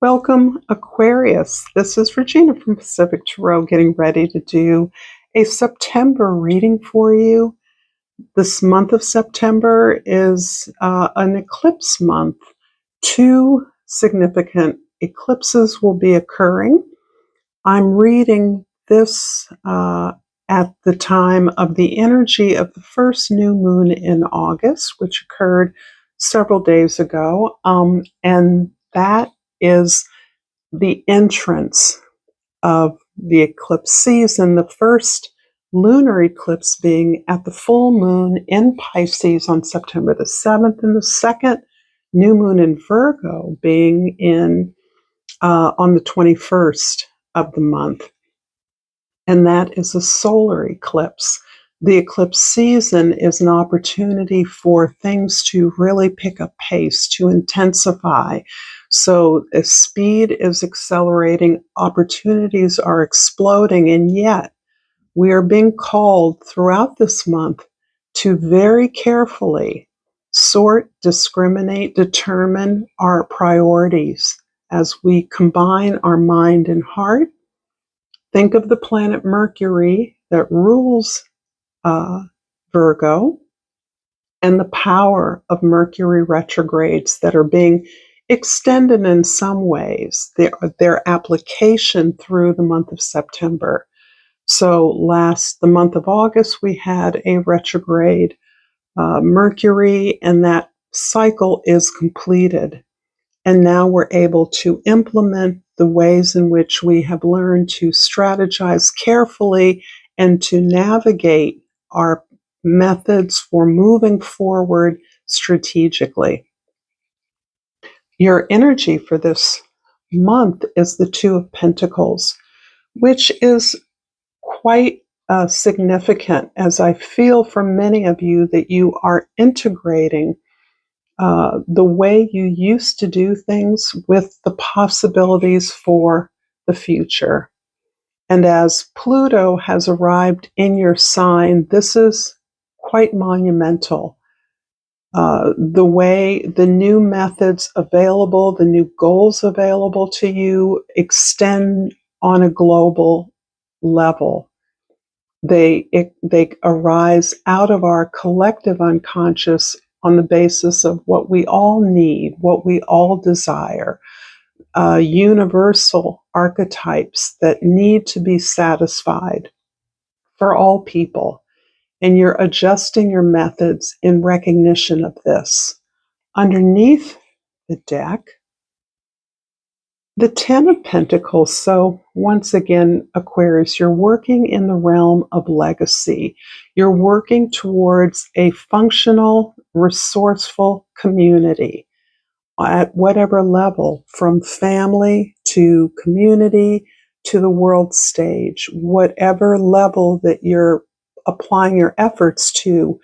Welcome, Aquarius. This is Regina from Pacific Tarot getting ready to do a September reading for you. This month of September is an eclipse month. Two significant eclipses will be occurring. I'm reading this at the time of the energy of the first new moon in August, which occurred several days ago, and that is the entrance of the eclipse season, the first lunar eclipse being at the full moon in Pisces on September the 7th, and the second new moon in Virgo being on the 21st of the month. And that is a solar eclipse. The eclipse season is an opportunity for things to really pick up pace, to intensify. So as speed is accelerating, opportunities are exploding, and yet we are being called throughout this month to very carefully sort, discriminate, determine our priorities as we combine our mind and heart. Think of the planet Mercury that rules Virgo and the power of Mercury retrogrades that are being extended in some ways, their application through the month of September. So the month of August, we had a retrograde Mercury, and that cycle is completed. And now we're able to implement the ways in which we have learned to strategize carefully and to navigate our methods for moving forward strategically. Your energy for this month is the Two of Pentacles, which is quite significant, as I feel for many of you that you are integrating the way you used to do things with the possibilities for the future. And as Pluto has arrived in your sign, this is quite monumental. The new methods available, the new goals available to you extend on a global level. They arise out of our collective unconscious on the basis of what we all need, what we all desire, universal archetypes that need to be satisfied for all people. And you're adjusting your methods in recognition of this. Underneath the deck, the Ten of Pentacles. So once again, Aquarius, you're working in the realm of legacy. You're working towards a functional, resourceful community at whatever level, from family to community to the world stage, whatever level that you're applying your efforts to.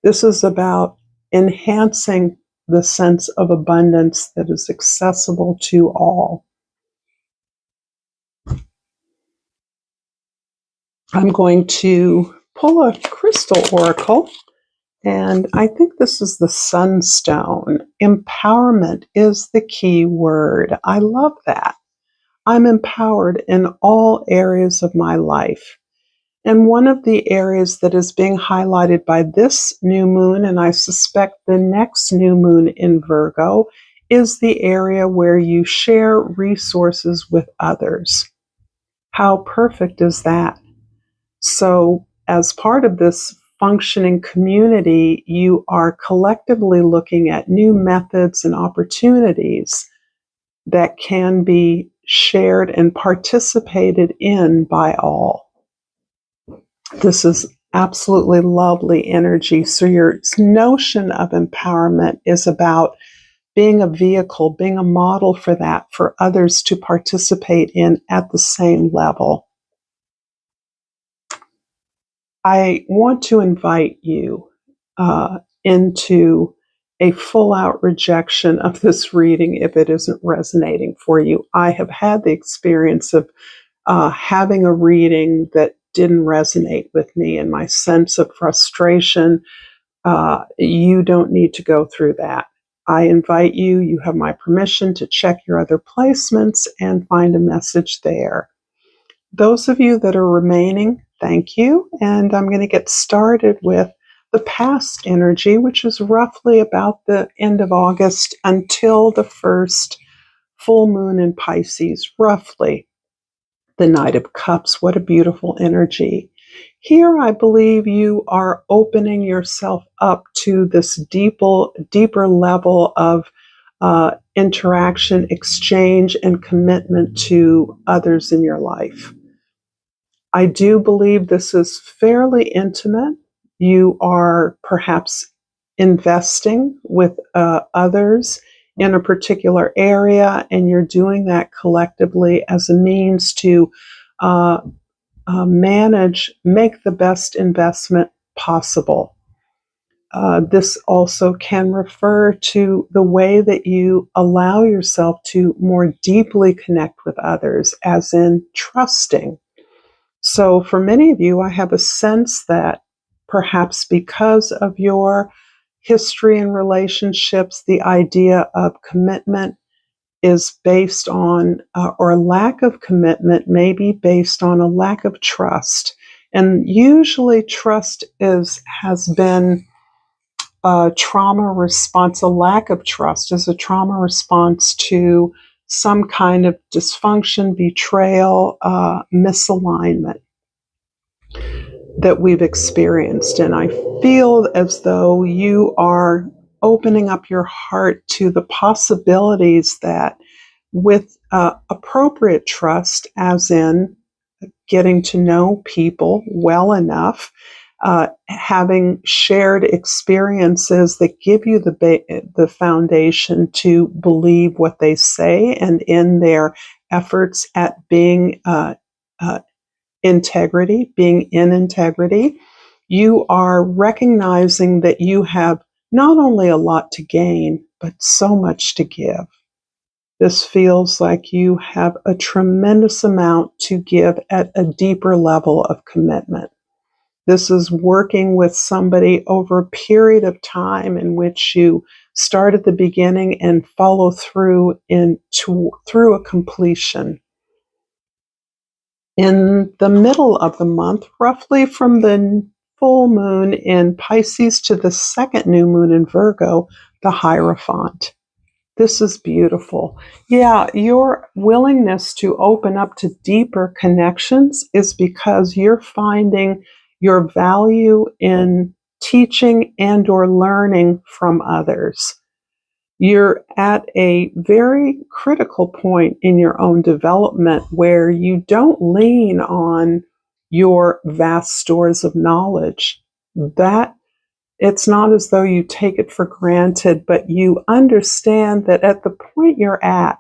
This is about enhancing the sense of abundance that is accessible to all. I'm going to pull a crystal oracle, and I think this is the Sunstone. Empowerment is the key word. I love that. I'm empowered in all areas of my life. And one of the areas that is being highlighted by this new moon, and I suspect the next new moon in Virgo, is the area where you share resources with others. How perfect is that? So as part of this functioning community, you are collectively looking at new methods and opportunities that can be shared and participated in by all. This is absolutely lovely energy. So your notion of empowerment is about being a vehicle, being a model for that, for others to participate in at the same level. I want to invite you into a full-out rejection of this reading if it isn't resonating for you. I have had the experience of having a reading that didn't resonate with me, and my sense of frustration. You don't need to go through that. I invite you, you have my permission to check your other placements and find a message there. Those of you that are remaining, thank you. And I'm going to get started with the past energy, which is roughly about the end of August until the first full moon in Pisces, roughly. The Knight of Cups, what a beautiful energy. Here, I believe you are opening yourself up to this deeper level of interaction, exchange, and commitment to others in your life. I do believe this is fairly intimate. You are perhaps investing with others in a particular area, and you're doing that collectively as a means to make the best investment possible. This also can refer to the way that you allow yourself to more deeply connect with others, as in trusting. So for many of you, I have a sense that perhaps because of your history and relationships, the idea of commitment is based on, or lack of commitment may be based on a lack of trust. And usually trust has been a trauma response, a lack of trust is a trauma response to some kind of dysfunction, betrayal, misalignment that we've experienced. And I feel as though you are opening up your heart to the possibilities that with appropriate trust, as in getting to know people well enough, having shared experiences that give you the foundation to believe what they say, and in their efforts at being being in integrity, you are recognizing that you have not only a lot to gain, but so much to give. This feels like you have a tremendous amount to give at a deeper level of commitment. This is working with somebody over a period of time in which you start at the beginning and follow through through a completion. In the middle of the month, roughly from the full moon in Pisces to the second new moon in Virgo, the Hierophant. This is beautiful. Yeah, your willingness to open up to deeper connections is because you're finding your value in teaching and or learning from others. You're at a very critical point in your own development where you don't lean on your vast stores of knowledge. That it's not as though you take it for granted, but you understand that at the point you're at,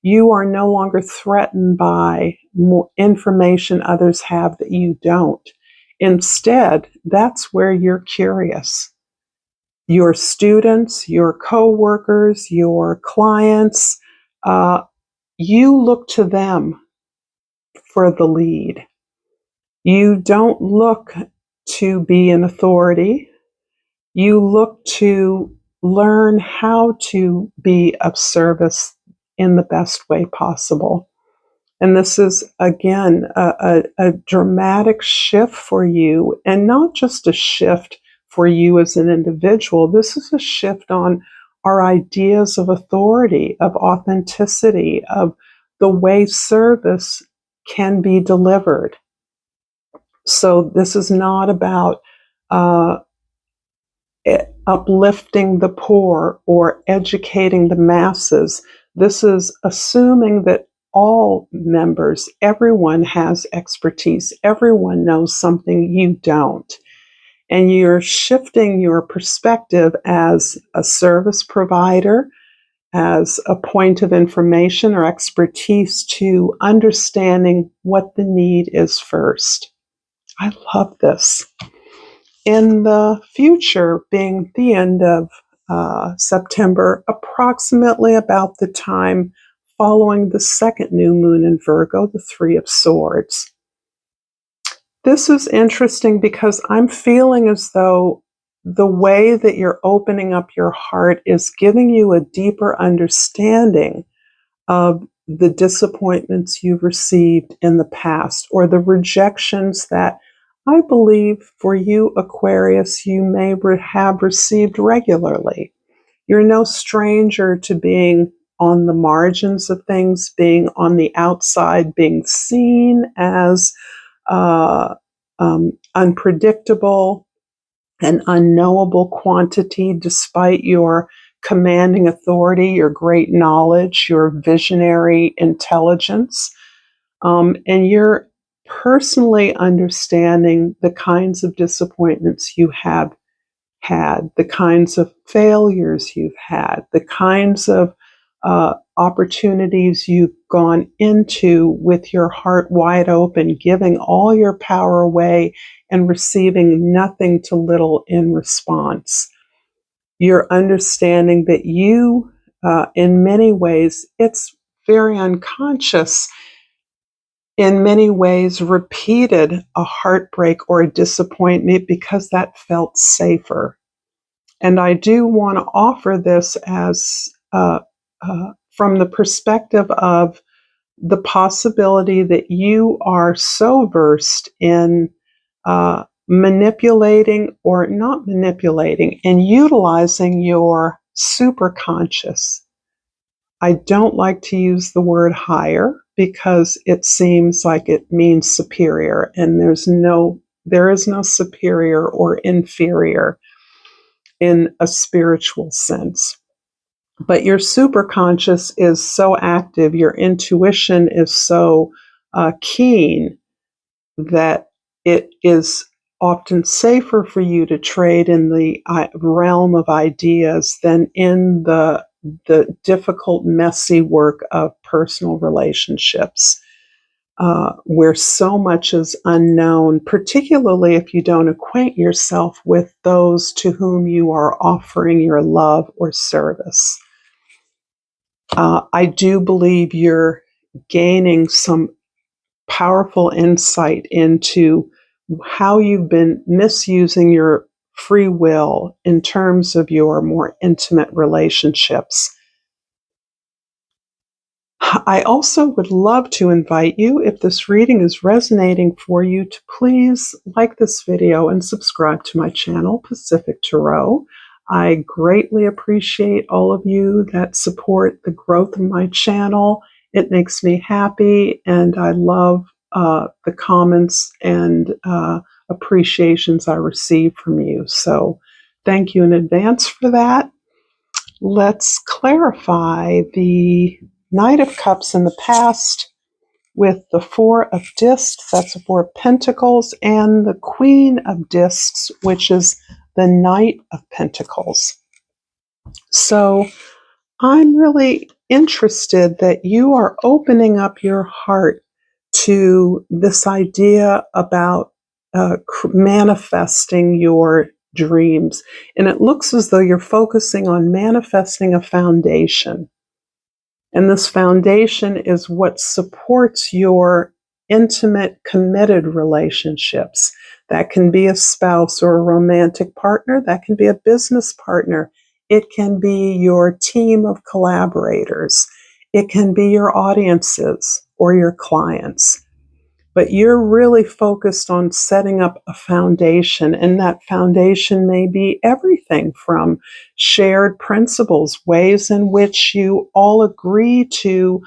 you are no longer threatened by more information others have that you don't. Instead, that's where you're curious. Your students, your coworkers, your clients, you look to them for the lead. You don't look to be an authority. You look to learn how to be of service in the best way possible. And this is, again, a dramatic shift for you, and not just a shift for you as an individual. This is a shift on our ideas of authority, of authenticity, of the way service can be delivered. So this is not about uplifting the poor or educating the masses. This is assuming that all members, everyone has expertise, everyone knows something you don't. And you're shifting your perspective as a service provider, as a point of information or expertise, to understanding what the need is first. I love this. In the future, being the end of September, approximately about the time following the second new moon in Virgo, the Three of Swords. This is interesting because I'm feeling as though the way that you're opening up your heart is giving you a deeper understanding of the disappointments you've received in the past, or the rejections that I believe for you, Aquarius, you may have received regularly. You're no stranger to being on the margins of things, being on the outside, being seen as uh, unpredictable, an unknowable quantity, despite your commanding authority, your great knowledge, your visionary intelligence. And you're personally understanding the kinds of disappointments you have had, the kinds of failures you've had, the kinds of opportunities you've gone into with your heart wide open, giving all your power away and receiving nothing to little in response. You're understanding that you, in many ways, it's very unconscious, in many ways, repeated a heartbreak or a disappointment because that felt safer. And I do want to offer this as from the perspective of the possibility that you are so versed in manipulating, or not manipulating, and utilizing your superconscious. I don't like to use the word higher because it seems like it means superior, and there is no superior or inferior in a spiritual sense. But your superconscious is so active, your intuition is so keen, that it is often safer for you to trade in the realm of ideas than in the difficult, messy work of personal relationships, where so much is unknown, particularly if you don't acquaint yourself with those to whom you are offering your love or service. I do believe you're gaining some powerful insight into how you've been misusing your free will in terms of your more intimate relationships. I also would love to invite you, if this reading is resonating for you, to please like this video and subscribe to my channel, Pacific Tarot. I greatly appreciate all of you that support the growth of my channel. It makes me happy, and I love the comments and appreciations I receive from you. So thank you in advance for that. Let's clarify the Knight of Cups in the past with the Four of Discs, that's the Four of Pentacles, and the Queen of Discs, which is the Knight of Pentacles. So I'm really interested that you are opening up your heart to this idea about manifesting your dreams. And it looks as though you're focusing on manifesting a foundation. And this foundation is what supports your intimate, committed relationships. That can be a spouse or a romantic partner. That can be a business partner. It can be your team of collaborators. It can be your audiences or your clients. But you're really focused on setting up a foundation, and that foundation may be everything from shared principles, ways in which you all agree to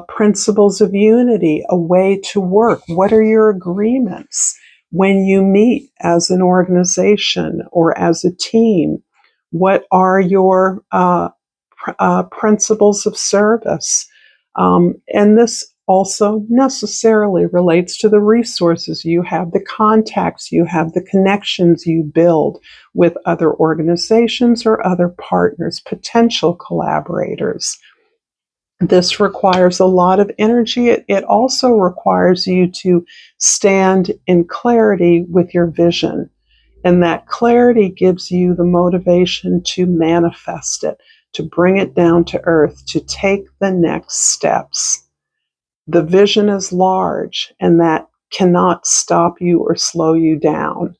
principles of unity, a way to work. What are your agreements when you meet as an organization or as a team? What are your principles of service? And this also necessarily relates to the resources you have, the contacts you have, the connections you build with other organizations or other partners, potential collaborators. This requires a lot of energy. It also requires you to stand in clarity with your vision. And that clarity gives you the motivation to manifest it, to bring it down to earth, to take the next steps. The vision is large, and that cannot stop you or slow you down.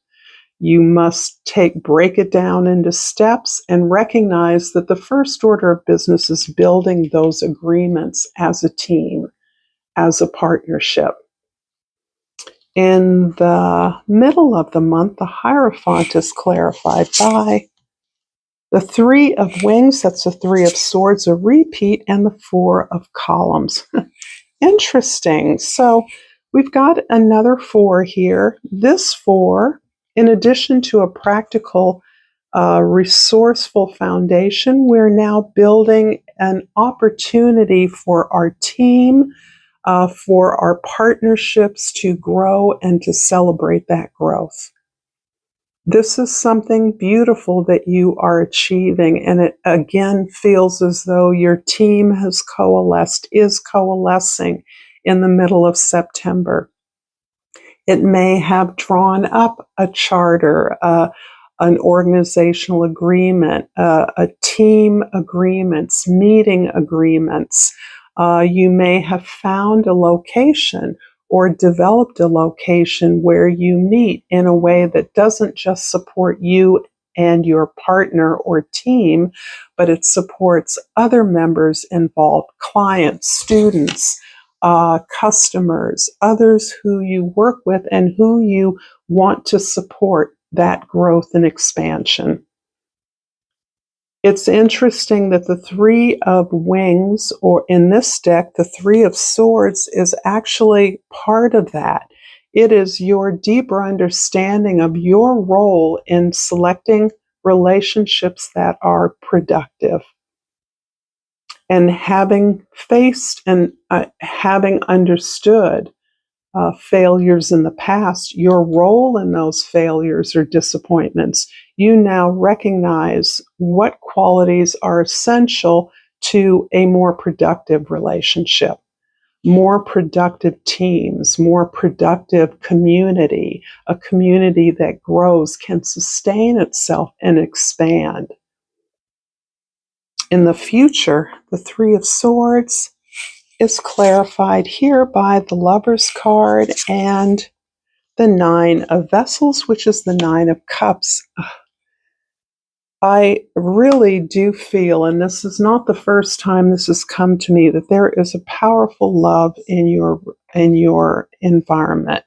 You must break it down into steps and recognize that the first order of business is building those agreements as a team, as a partnership. In the middle of the month, the Hierophant is clarified by the Three of Wings, that's the Three of Swords, a repeat, and the Four of Columns. Interesting. So we've got another 4 here. This 4, in addition to a practical, resourceful foundation, we're now building an opportunity for our team, for our partnerships to grow and to celebrate that growth. This is something beautiful that you are achieving, and it again feels as though your team has coalesced, is coalescing in the middle of September. It may have drawn up a charter, an organizational agreement, a team agreements, meeting agreements. You may have found a location or developed a location where you meet in a way that doesn't just support you and your partner or team, but it supports other members involved, clients, students, customers, others who you work with and who you want to support that growth and expansion. It's interesting that the Three of Wings, or in this deck, the Three of Swords, is actually part of that. It is your deeper understanding of your role in selecting relationships that are productive. And having faced and having understood failures in the past, your role in those failures or disappointments, you now recognize what qualities are essential to a more productive relationship, more productive teams, more productive community, a community that grows, can sustain itself and expand. In the future, the Three of Swords is clarified here by the Lover's card and the Nine of Vessels, which is the Nine of Cups. I really do feel, and this is not the first time this has come to me, that there is a powerful love in your environment.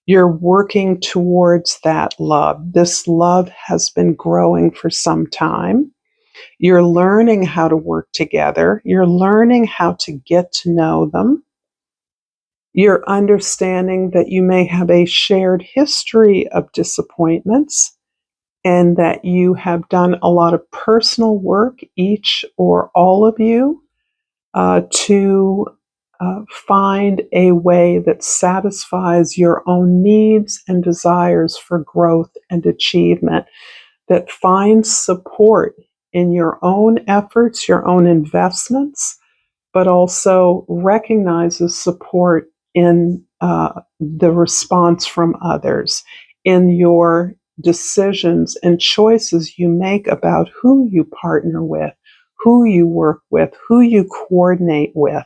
You're working towards that love. This love has been growing for some time. You're learning how to work together. You're learning how to get to know them. You're understanding that you may have a shared history of disappointments and that you have done a lot of personal work, each or all of you, to find a way that satisfies your own needs and desires for growth and achievement, that finds support in your own efforts, your own investments, but also recognizes support in the response from others, in your decisions and choices you make about who you partner with, who you work with, who you coordinate with.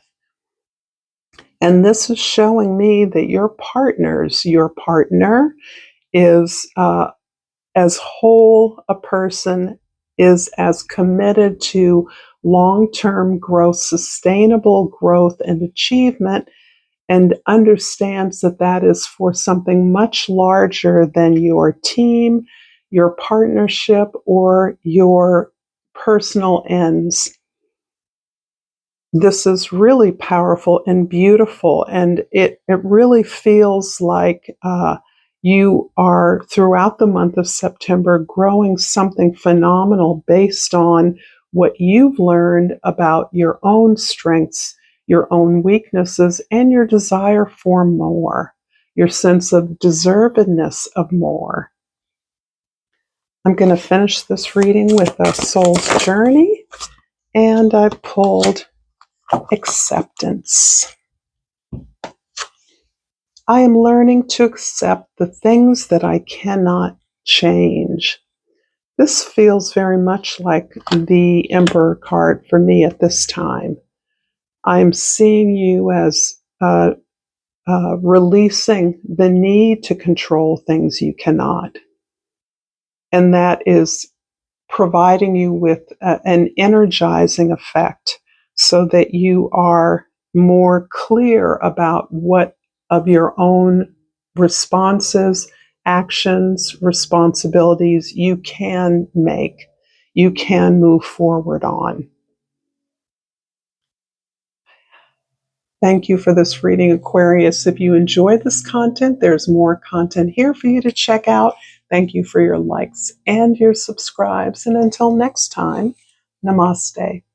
And this is showing me that your partner is as whole a person, is as committed to long-term growth, sustainable growth and achievement, and understands that that is for something much larger than your team, your partnership, or your personal ends. This is really powerful and beautiful, and it really feels like you are, throughout the month of September, growing something phenomenal based on what you've learned about your own strengths, your own weaknesses, and your desire for more, your sense of deservedness of more. I'm going to finish this reading with a soul's journey, and I've pulled acceptance. I am learning to accept the things that I cannot change. This feels very much like the Emperor card for me at this time. I'm seeing you as releasing the need to control things you cannot. and that is providing you with an energizing effect so that you are more clear about what of your own responses, actions, responsibilities you can make, you can move forward on. Thank you for this reading, Aquarius. If you enjoy this content, there's more content here for you to check out. Thank you for your likes and your subscribes. And until next time, namaste.